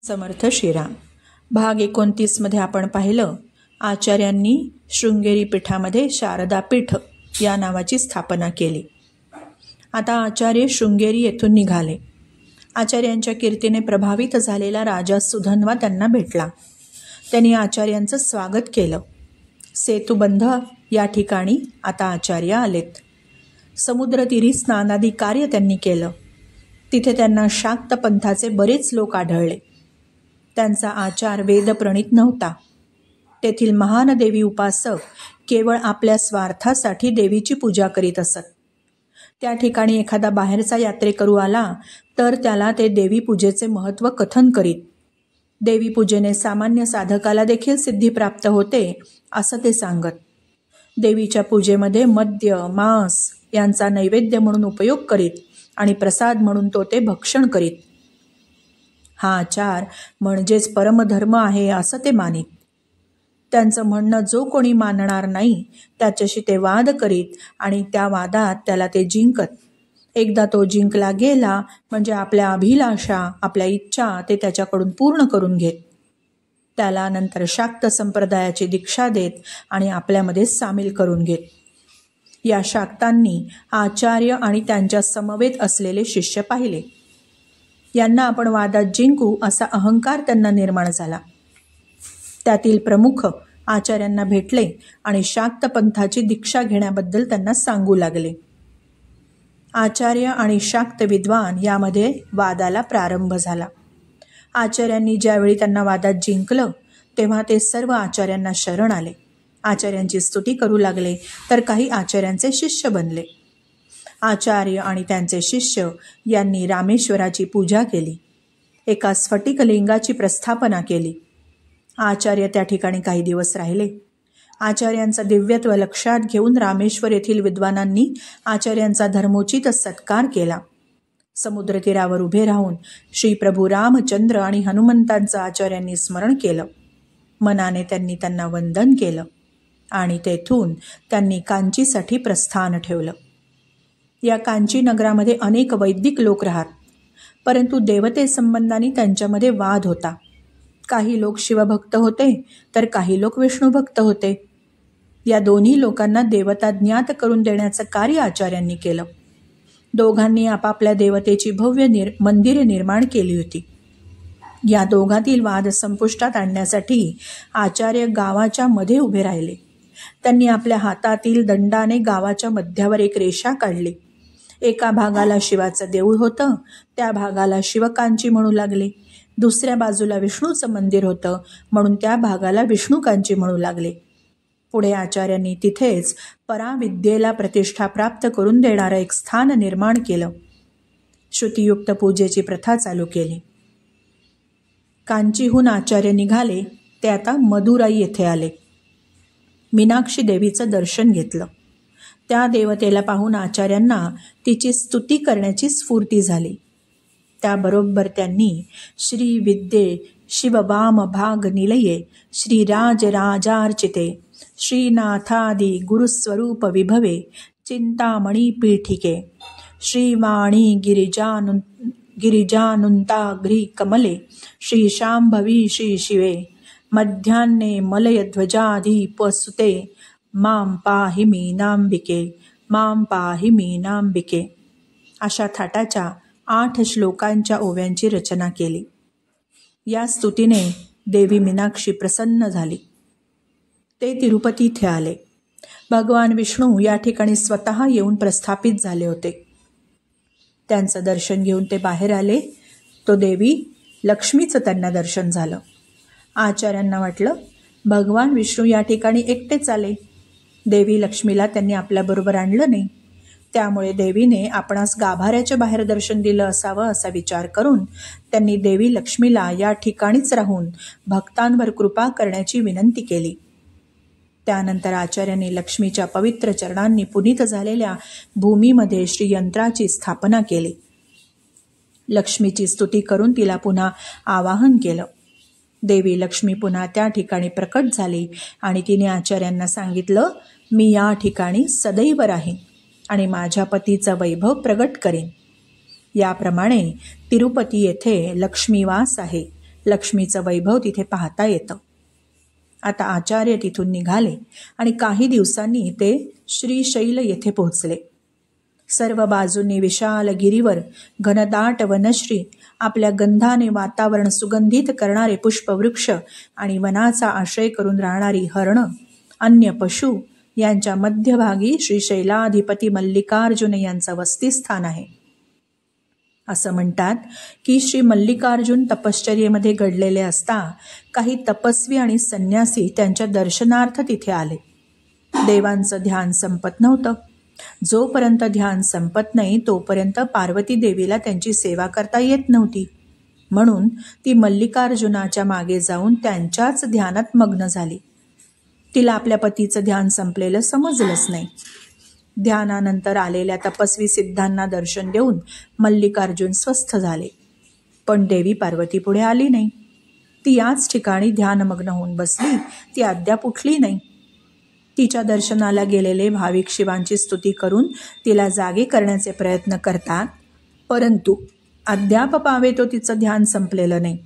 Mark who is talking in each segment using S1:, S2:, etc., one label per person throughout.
S1: समर्थ श्रीराम. भाग 29 मध्ये आपण पाहिलं, आचार्यांनी शृंगेरी पीठामध्ये शारदा पीठ या नावाची स्थापना केली. आता आचार्य शृंगेरी येथून निघाले. आचार्यांच्या कीर्तीने प्रभावित झालेला राजा सुधन्वा त्यांना भेटला. त्यांनी आचार्यांचं स्वागत केलं. सेतुबंध या ठिकाणी आता आचार्य आलेत. समुद्रतीरी स्नानादी कार्य त्यांनी केलं. तिथे त्यांना शाक्त पंथाचे बरेच लोक आढळले. त्यांचा आचार वेदप्रणीत नव्हता. तेथील महान देवी उपासक केवळ आपल्या स्वार्थासाठी देवीची पूजा करीत असत. त्या ठिकाणी एखादा बाहेरचा यात्रेकरू आला तर त्याला ते देवी पूजेचे महत्त्व कथन करीत. देवी पूजेने सामान्य साधकाला देखील सिद्धी प्राप्त होते असं ते सांगत. देवीच्या पूजेमध्ये मद्य मांस यांचा नैवेद्य म्हणून उपयोग करीत आणि प्रसाद म्हणून ते भक्षण करीत. हा आचार म्हणजेच परमधर्म आहे असं ते मानीत. त्यांचं म्हणणं जो कोणी मानणार नाही त्याच्याशी ते वाद करीत आणि त्या वादात त्याला ते जिंकत. एकदा तो जिंकला गेला म्हणजे आपल्या अभिलाषा आपल्या इच्छा ते त्याच्याकडून पूर्ण करून घेत. त्याला नंतर शाक्त संप्रदायाची दीक्षा देत आणि आपल्यामध्ये सामील करून घेत. या शाक्तांनी आचार्य आणि त्यांच्या समवेत असलेले शिष्य पाहिले. यांना आपण वादात जिंकू असा अहंकार त्यांना निर्माण झाला. त्यातील प्रमुख आचार्यांना भेटले आणि शाक्त पंथाची दीक्षा घेण्याबद्दल त्यांना सांगू लागले. आचार्य आणि शाक्त विद्वान यामध्ये वादाला प्रारंभ झाला. आचार्यांनी ज्यावेळी त्यांना वादात जिंकलं तेव्हा ते सर्व आचार्यांना शरण आले. आचार्यांची स्तुती करू लागले तर काही आचार्यांचे शिष्य बनले. आचार्य आणि त्यांचे शिष्य यांनी रामेश्वराची पूजा केली. एका स्फटिकलिंगाची प्रस्थापना केली. आचार्य त्या ठिकाणी काही दिवस राहिले. आचार्यांचं दिव्यत्व लक्षात घेऊन रामेश्वर येथील विद्वानांनी आचार्यांचा धर्मोचित सत्कार केला. समुद्रतीरावर उभे राहून श्री प्रभू रामचंद्र आणि हनुमंतांचं आचार्यांनी स्मरण केलं. मनाने त्यांनी त्यांना वंदन केलं आणि तेथून त्यांनी कांचीसाठी प्रस्थान ठेवलं. या कांची नगरामध्ये अनेक वैदिक लोक राहत, परंतु देवते संबंधाने त्यांच्यामध्ये वाद होता. काही लोक शिवभक्त होते तर काही लोक विष्णुभक्त होते. या दोन्ही लोकांना देवता ज्ञात करून देण्याचं कार्य आचार्यांनी केलं. दोघांनी आपापल्या देवतेची भव्य मंदिरे निर्माण केली होती. या दोघांतील वाद संपुष्टात आणण्यासाठी आचार्य गावाच्या मध्ये उभे राहिले. त्यांनी आपल्या हातातील दंडाने गावाच्या मध्यावर एक रेषा काढली. एका भागाला शिवाचं देऊळ होतं, त्या भागाला शिवकांची म्हणू लागले. दुसऱ्या बाजूला विष्णूचं मंदिर होतं म्हणून त्या भागाला विष्णुकांची म्हणू लागले. पुढे आचार्यांनी तिथेच पराविद्येला प्रतिष्ठा प्राप्त करून देणारं एक स्थान निर्माण केलं. श्रुतियुक्त पूजेची प्रथा चालू केली. कांचीहून आचार्य निघाले ते आता मदुराई येथे आले. मीनाक्षी देवीचं दर्शन घेतलं. त्या देवतेला पाहून आचार्यांना तिची स्तुती करण्याची स्फूर्ती झाली. त्याबरोबर त्यांनी श्री विद्ये शिववाम भाग निलये श्रीराज राजार्चिते श्रीनाथादि गुरुस्वरूप विभवे चिंतामणी पीठिके श्रीवाणी गिरिजानुंताग्री कमले श्री शांभवी श्री शिवे मध्यान्हे मलयध्वजाधिपसुते मां पाहि मीनांबिके मां पाहि मीनांबिके अशा थाटाच्या 8 श्लोकांच्या ओव्यांची रचना केली. या स्तुतीने देवी मीनाक्षी प्रसन्न झाली. ते तिरुपती इथे आले. भगवान विष्णू या ठिकाणी स्वतः येऊन प्रस्थापित झाले होते. त्यांचं दर्शन घेऊन ते बाहेर आले. तो देवी लक्ष्मीचं त्यांना दर्शन झालं. आचार्यांना वाटलं भगवान विष्णू या ठिकाणी एकटेच आले. देवी लक्ष्मीला त्यांनी आपल्याबरोबर आणलं नाही. त्यामुळे देवीने आपणास गाभाऱ्याच्या बाहेर दर्शन दिलं असावं असा विचार करून त्यांनी देवी लक्ष्मीला या ठिकाणीच राहून भक्तांवर कृपा करण्याची विनंती केली. त्यानंतर आचार्यांनी लक्ष्मीच्या पवित्र चरणांनी पुनीत झालेल्या भूमीमध्ये श्रीयंत्राची स्थापना केली. लक्ष्मीची स्तुती करून तिला पुन्हा आवाहन केलं. देवी लक्ष्मी पुन्हा त्या ठिकाणी प्रकट झाली आणि तिने आचार्यांना सांगितलं, मी या ठिकाणी सदैव राहीन आणि माझ्या पतीचं वैभव प्रगट करेन. याप्रमाणे तिरुपती येथे लक्ष्मीवास आहे. लक्ष्मीचं वैभव तिथे पाहता येतं. आता आचार्य तिथून निघाले आणि काही दिवसांनी ते श्रीशैल येथे पोहोचले. सर्व बाजूंनी विशाल गिरीवर घनदाट वनश्री, आपल्या गंधाने वातावरण सुगंधित करणारे पुष्पवृक्ष आणि वनाचा आश्रय करून राहणारी हरणं, अन्य पशु यांच्या मध्यभागी श्रीशैलाधिपती मल्लिकार्जुन यांचं वसतिस्थान आहे. असं म्हणतात की श्री मल्लिकार्जुन तपश्चर्येमध्ये घडलेले असता काही तपस्वी आणि संन्यासी त्यांच्या दर्शनार्थ तिथे आले. देवांचं ध्यान संपत नव्हतं. जोपर्यंत ध्यान संपत नाही तोपर्यंत पार्वती देवीला त्यांची सेवा करता येत नव्हती. म्हणून ती मल्लिकार्जुनाच्या मागे जाऊन त्यांच्याच ध्यानात मग्न झाली. तिला आपल्या पतीचं ध्यान संपलेलं समजलंच नाही. ध्यानानंतर आलेल्या तपस्वी सिद्धांना दर्शन देऊन मल्लिकार्जुन स्वस्थ झाले. पण देवी पार्वती पुढे आली नाही. ती याच ठिकाणी ध्यानमग्न होऊन बसली. ती अद्याप उठली नाही. तिच्या दर्शनाला गेलेले भाविक शिवांची स्तुती करून तिला जागे करण्याचे प्रयत्न करतात, परंतु अद्याप पावे तो तिचं ध्यान संपलेलं नाही.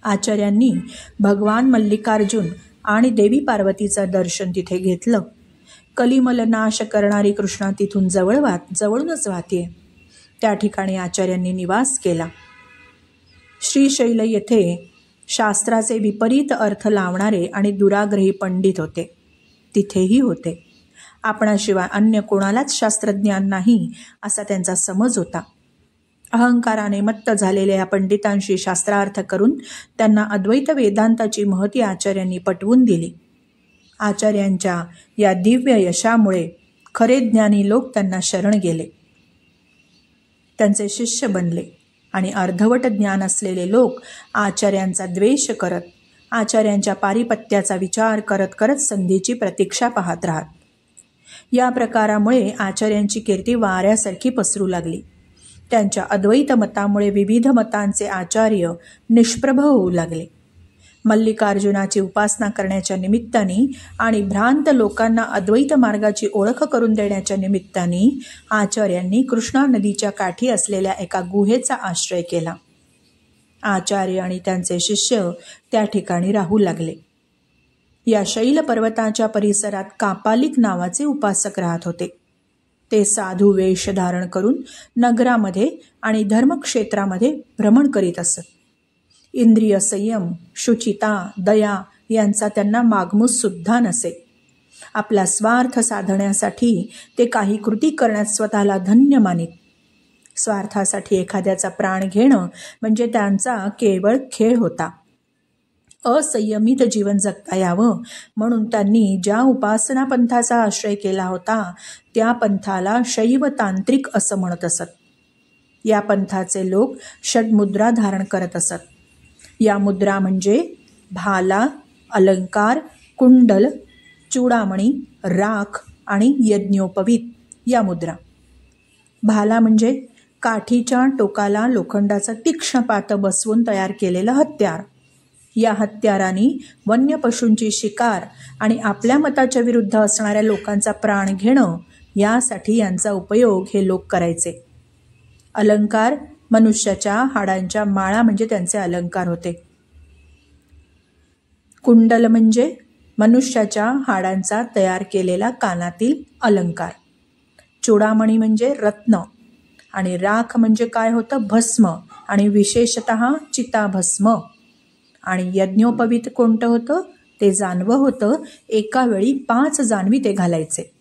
S1: आचार्यांनी भगवान मल्लिकार्जुन आणि देवी पार्वतीचं दर्शन तिथे घेतलं. कलिमल नाश करणारी कृष्णा तिथून जवळूनच वाहतीये. त्या ठिकाणी आचार्यांनी निवास केला. श्रीशैल येथे शास्त्राचे विपरीत अर्थ लावणारे आणि दुराग्रही पंडित होते. तिथेही होते. आपणाशिवाय अन्य कोणालाच शास्त्रज्ञान नाही असा त्यांचा समज होता. अहंकाराने मत्त झालेल्या या पंडितांशी शास्त्रार्थ करून त्यांना अद्वैत वेदांताची महती आचार्यांनी पटवून दिली. आचार्यांच्या या दिव्य यशामुळे खरे ज्ञानी लोक त्यांना शरण गेले, त्यांचे शिष्य बनले आणि अर्धवट ज्ञान असलेले लोक आचार्यांचा द्वेष करत, आचार्यांच्या पारिपत्याचा विचार करत करत संधीची प्रतीक्षा पाहत राहत. या प्रकारामुळे आचार्यांची कीर्ती वाऱ्यासारखी पसरू लागली. त्यांच्या अद्वैत मतामुळे विविध मतांचे आचार्य निष्प्रभ होऊ लागले. मल्लिकार्जुनाची उपासना करण्याच्या निमित्ताने आणि भ्रांत लोकांना अद्वैत मार्गाची ओळख करून देण्याच्या निमित्ताने आचार्यांनी कृष्णा नदीच्या काठी असलेल्या एका गुहेचा आश्रय केला. आचार्य आणि त्यांचे शिष्य त्या ठिकाणी राहू लागले. या शैल पर्वताच्या परिसरात कापालिक नावाचे उपासक राहत होते. ते साधू वेश धारण करून नगरामध्ये आणि धर्मक्षेत्रामध्ये भ्रमण करीत असत. इंद्रिय संयम, शुचिता, दया यांचा त्यांना मागमूस सुद्धा नसे. आपला स्वार्थ साधण्यासाठी ते काही कृती करण्यात स्वतःला धन्य मानित. स्वार्थासाठी एखाद्याचा प्राण घेणं म्हणजे त्यांचा केवळ खेळ होता. असंयमित जीवन जगता यावं म्हणून त्यांनी ज्या उपासना पंथाचा आश्रय केला होता त्या पंथाला शैव तांत्रिक असं म्हणत असत. या पंथाचे लोक षड्मुद्रा धारण करत असत. या मुद्रा म्हणजे भाला, अलंकार, कुंडल, चूडामणी, राख आणि यज्ञोपवीत या मुद्रा. भाला म्हणजे काठीच्या टोकाला लोखंडाचं तीक्ष्ण पातं बसवून तयार केलेलं हत्यार. या हत्याराने वन्य पशूंची शिकार आणि आपल्या मताच्या विरुद्ध असणाऱ्या लोकांचा प्राण घेणं यासाठी यांचा उपयोग हे लोक करायचे. अलंकार मनुष्याच्या हाडांच्या माळा म्हणजे त्यांचे अलंकार होते. कुंडल म्हणजे मनुष्याच्या हाडांचा तयार केलेला कानातील अलंकार. चूडामणी म्हणजे रत्न आणि राख म्हणजे काय होतं, भस्म आणि विशेषतः चिताभस्म. आणि यज्ञोपवीत कोणतं होतं, ते जानवं होतं. एका वेळी 5 जानवी ते घालायचे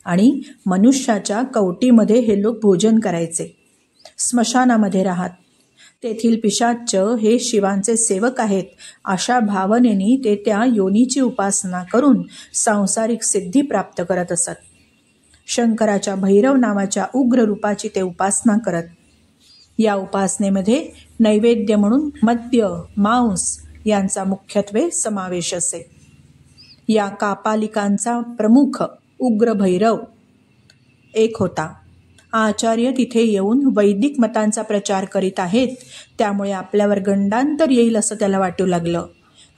S1: आणि मनुष्याच्या कवटीमध्ये हे लोक भोजन करायचे. स्मशानामध्ये राहत तेथील पिशाच्च हे शिवांचे सेवक आहेत अशा भावनेने ते त्या योनीची उपासना करून सांसारिक सिद्धी प्राप्त करत असत. शंकराच्या भैरव नावाच्या उग्र रूपाची ते उपासना करत. या उपासनेमध्ये नैवेद्य म्हणून मद्य, मांस यांचा मुख्यत्वे समावेश असे. या कापालिकांचा प्रमुख उग्र भैरव एक होता. आचार्य तिथे येऊन वैदिक मतांचा प्रचार करीत आहेत, त्यामुळे आपल्यावर गंडांतर येईल असं त्याला वाटू लागलं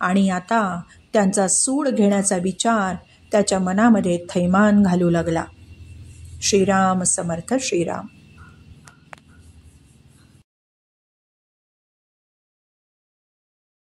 S1: आणि आता त्यांचा सूड घेण्याचा विचार त्याच्या मनामध्ये थैमान घालू लागला. श्रीराम समर्थ श्रीराम.